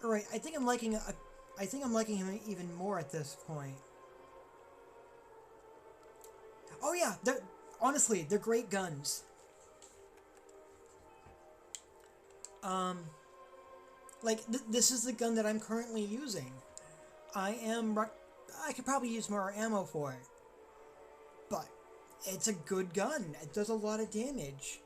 All right, I think I'm liking. I think I'm liking him even more at this point. Oh yeah, they're honestly they're great guns. Um, like this is the gun that I'm currently using. I am. I could probably use more ammo for it, but it's a good gun. It does a lot of damage.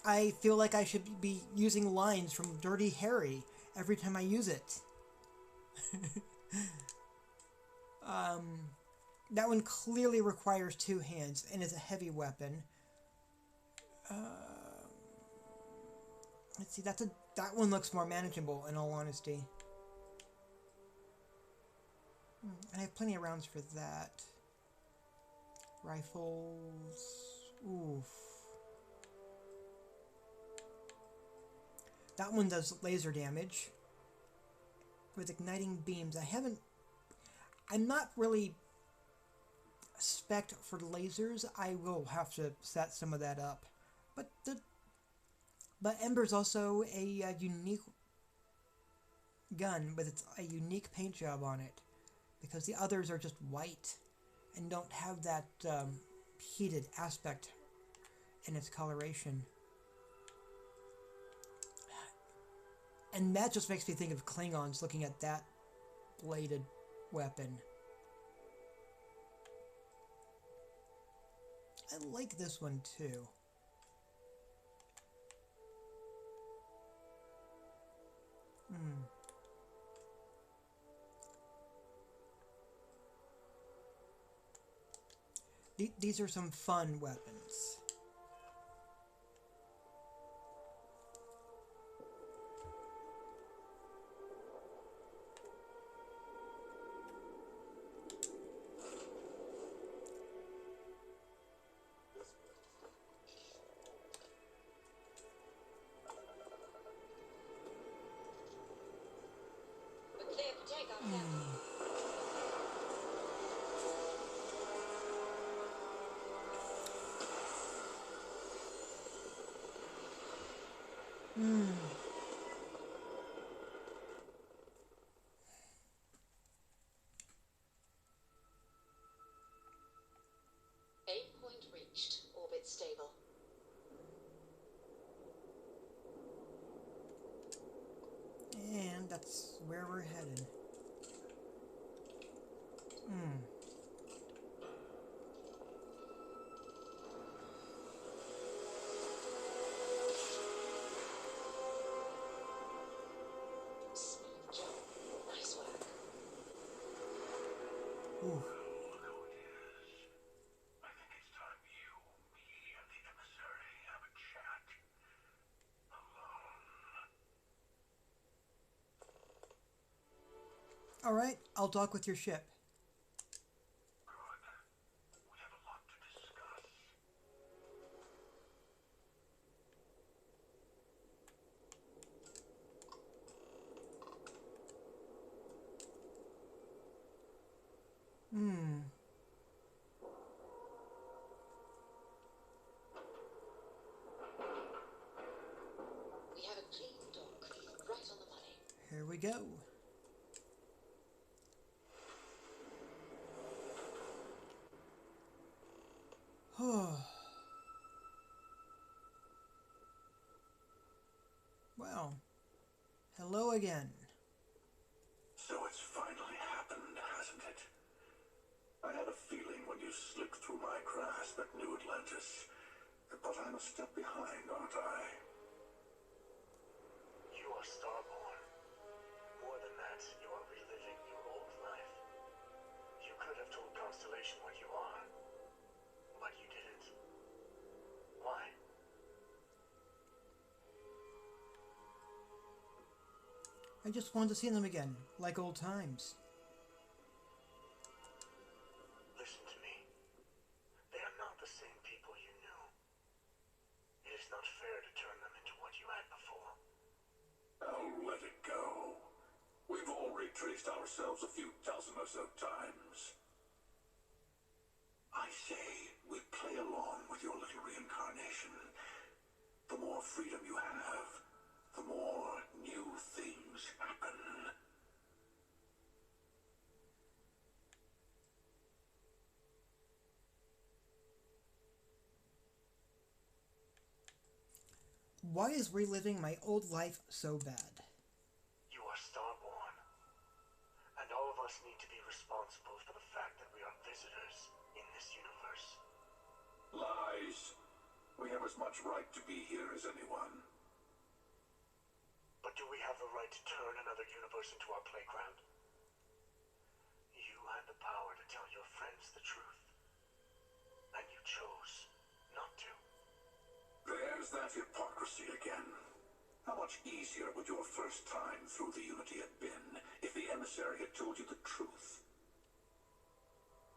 I feel like I should be using lines from Dirty Harry every time I use it. That one clearly requires two hands and is a heavy weapon. Let's see, that one looks more manageable in all honesty. And I have plenty of rounds for that. Rifles. Oof. That one does laser damage with igniting beams. I'm not really spec'd for lasers. I will have to set some of that up. But but Ember's also a unique gun with a unique paint job on it, because the others are just white and don't have that heated aspect in its coloration. And that just makes me think of Klingons looking at that bladed weapon. I like this one too. These are some fun weapons. Aim point reached. Orbit stable. And that's where we're headed. Smooth jump. Nice work. Ooh. All right, I'll dock with your ship. We have a clean dock. Right on the money. Here we go. Well, hello again. So it's finally happened, hasn't it? I had a feeling when you slipped through my grasp at New Atlantis. But I'm a step behind, aren't I? You are Starborn. More than that, you are reliving your old life. You could have told Constellation what you are, but you didn't. Why? I just wanted to see them again, like old times. Listen to me. They are not the same people you knew. It is not fair to turn them into what you had before. Oh, let it go. We've all retraced ourselves a few dozen or so times. I say we play along with your little reincarnation. The more freedom you have, the more new things Why is reliving my old life so bad? You are Starborn, and all of us need to be responsible for the fact that we are visitors in this universe. Lies. We have as much right to be here as anyone. But do we have the right to turn another universe into our playground? You had the power to tell your friends the truth, and you chose not to. There's that hypocrisy again. How much easier would your first time through the Unity have been if the emissary had told you the truth?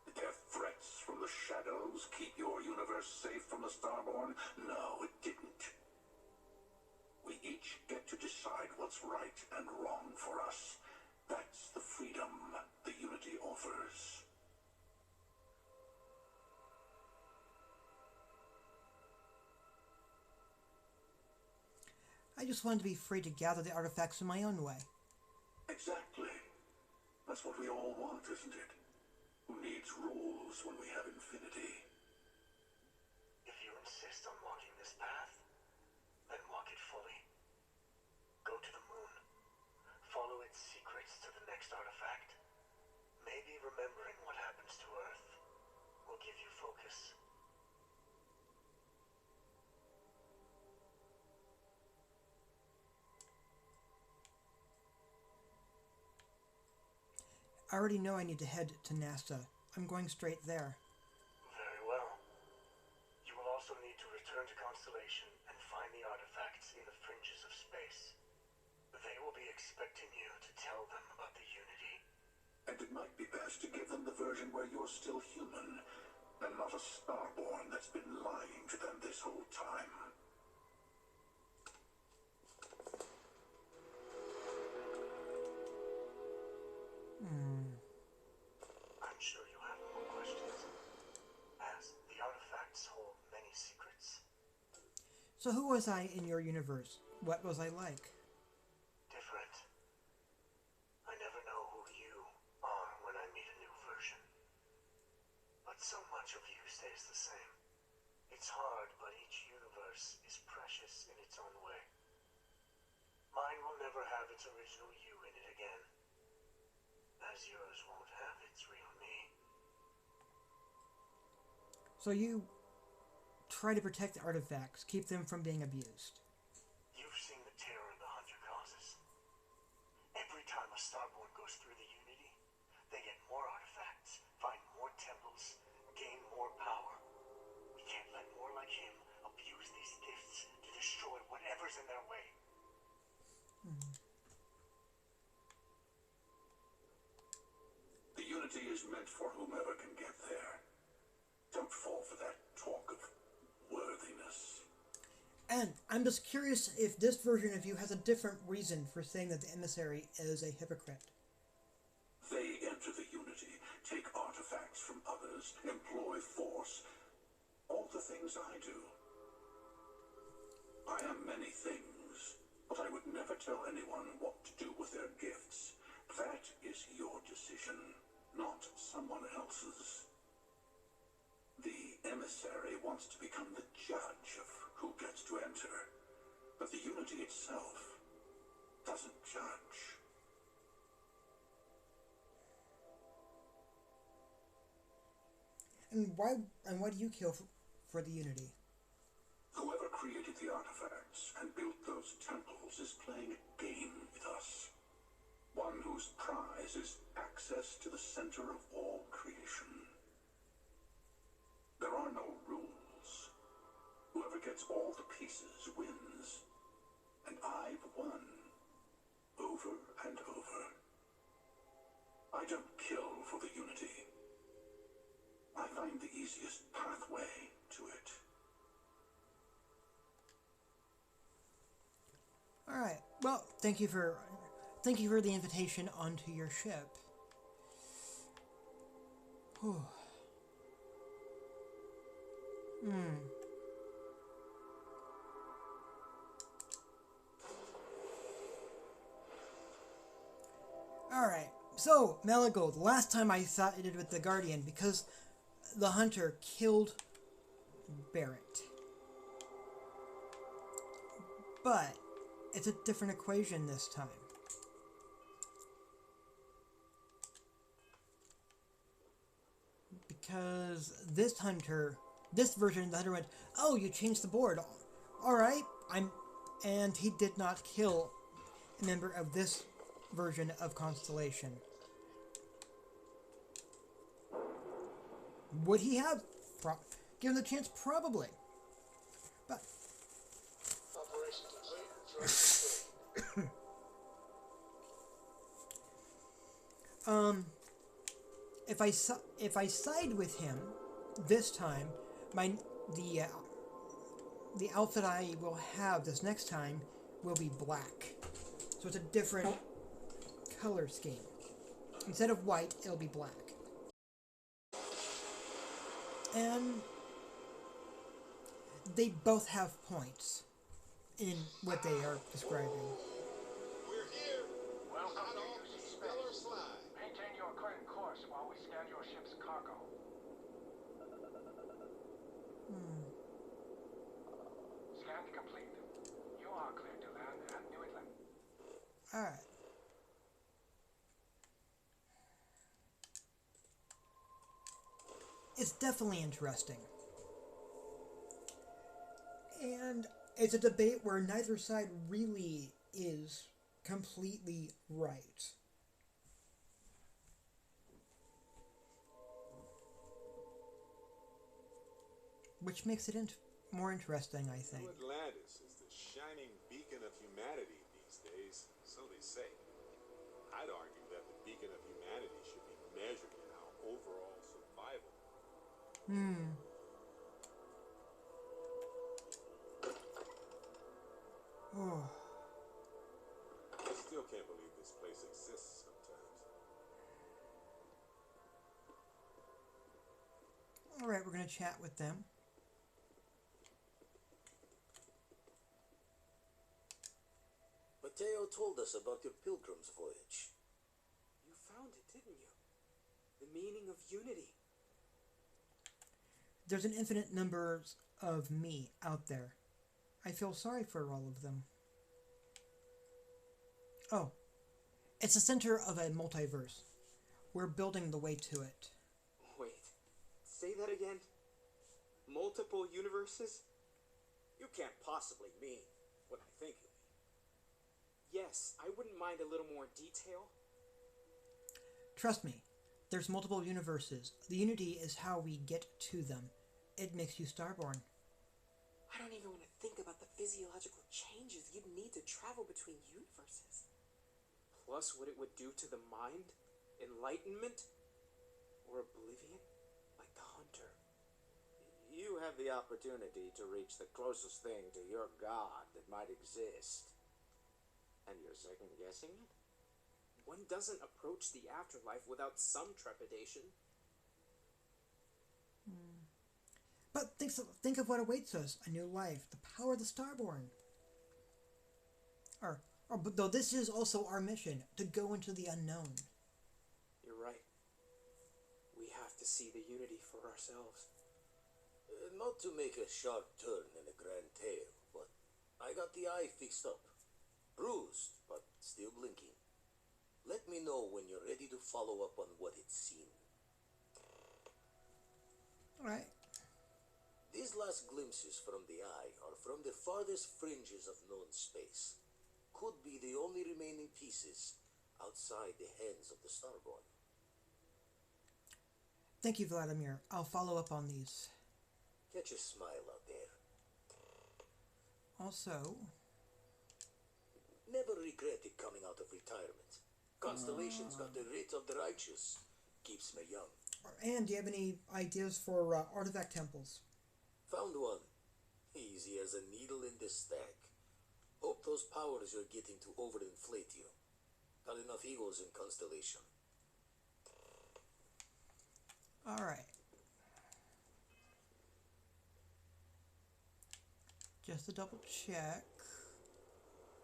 Did their threats from the shadows keep your universe safe from the Starborn? No, it didn't. We each get to decide what's right and wrong for us. That's the freedom the Unity offers. I just wanted to be free to gather the artifacts in my own way. Exactly. That's what we all want, isn't it? Who needs rules when we have infinity? If you insist on walking this path, then walk it fully. Go to the moon. Follow its secrets to the next artifact. Maybe remembering what happens to Earth will give you focus. I already know I need to head to NASA. I'm going straight there. Very well. You will also need to return to Constellation and find the artifacts in the fringes of space. They will be expecting you to tell them about the Unity. And it might be best to give them the version where you're still human, and not a Starborn that's been lying to them this whole time. I'm sure you have more questions, as the artifacts hold many secrets. So who was I in your universe? What was I like? Different. I never know who you are when I meet a new version. But so much of you stays the same. It's hard, but each universe is precious in its own way. Mine will never have its original you in it again, as yours won't have its real me. So you try to protect the artifacts, keep them from being abused. You've seen the terror the Hunter causes. Every time a Starborn goes through the Unity, they get more artifacts, find more temples, gain more power. We can't let more like him abuse these gifts to destroy whatever's in their way. The Unity is meant for whomever can get there. Don't fall for that talk of worthiness. And I'm just curious if this version of you has a different reason for saying that the emissary is a hypocrite. They enter the Unity, take artifacts from others, employ force. All the things I do. I am many things, but I would never tell anyone what to do with their gifts. That is your decision, not someone else's. The emissary wants to become the judge of who gets to enter, but the Unity itself doesn't judge. And why do you kill for the Unity? Whoever created the artifacts and built those temples is playing a game with us. One whose prize is access to the center of all creation. There are no rules. Whoever gets all the pieces wins. And I've won. Over and over. I don't kill for the Unity. I find the easiest pathway to it. Alright, well, thank you for the invitation onto your ship. Whew. Alright, so, Maligold, last time I sided with the Guardian because the Hunter killed Barrett. But it's a different equation this time. Because this version of the hunter went, oh, you changed the board. Alright, and he did not kill a member of this version of Constellation. Would he have? Given the chance, probably. But Operation complete. if I side with him this time, the the outfit I will have this next time will be black. So it's a different color scheme. Instead of white, it'll be black. And they both have points in what they are describing. We're here. Welcome Hot to off UC the Space. Stellar Slide. Maintain your current course while we scan your ship's cargo. Scan complete. You are clear to land at New England. Alright. It's definitely interesting. And it's a debate where neither side really is completely right. Which makes it more interesting, I think. New Atlantis is the shining beacon of humanity these days, so they say. I'd argue that the beacon of humanity should be measured in our overall survival. Oh. I still can't believe this place exists sometimes. Alright, we're going to chat with them. Mateo told us about your pilgrim's voyage. You found it, didn't you? The meaning of unity. There's an infinite number of me out there. I feel sorry for all of them. Oh. It's the center of a multiverse. We're building the way to it. Wait, say that again? Multiple universes? You can't possibly mean what I think you mean. Yes, I wouldn't mind a little more detail. Trust me, there's multiple universes. The unity is how we get to them. It makes you starborn. I don't even want to think about the physiological changes you'd need to travel between universes. Plus what it would do to the mind, enlightenment, or oblivion, like the hunter. You have the opportunity to reach the closest thing to your god that might exist. And you're second guessing it? One doesn't approach the afterlife without some trepidation. But think of what awaits us. A new life. The power of the starborn. But though this is also our mission, to go into the unknown. You're right. We have to see the unity for ourselves. Not to make a sharp turn in a grand tale, but I got the eye fixed up. Bruised, but still blinking. Let me know when you're ready to follow up on what it's seen. Alright. These last glimpses from the eye are from the farthest fringes of known space. Could be the only remaining pieces outside the hands of the Starborn. Thank you, Vladimir. I'll follow up on these. Catch a smile out there. Also... Never regretted coming out of retirement. Constellation's got the writ of the righteous. Keeps me young. And do you have any ideas for artifact temples? Found one. Easy as a needle in the stack. Hope those powers you're getting to overinflate you. Got enough egos in Constellation. Alright. Just to double check.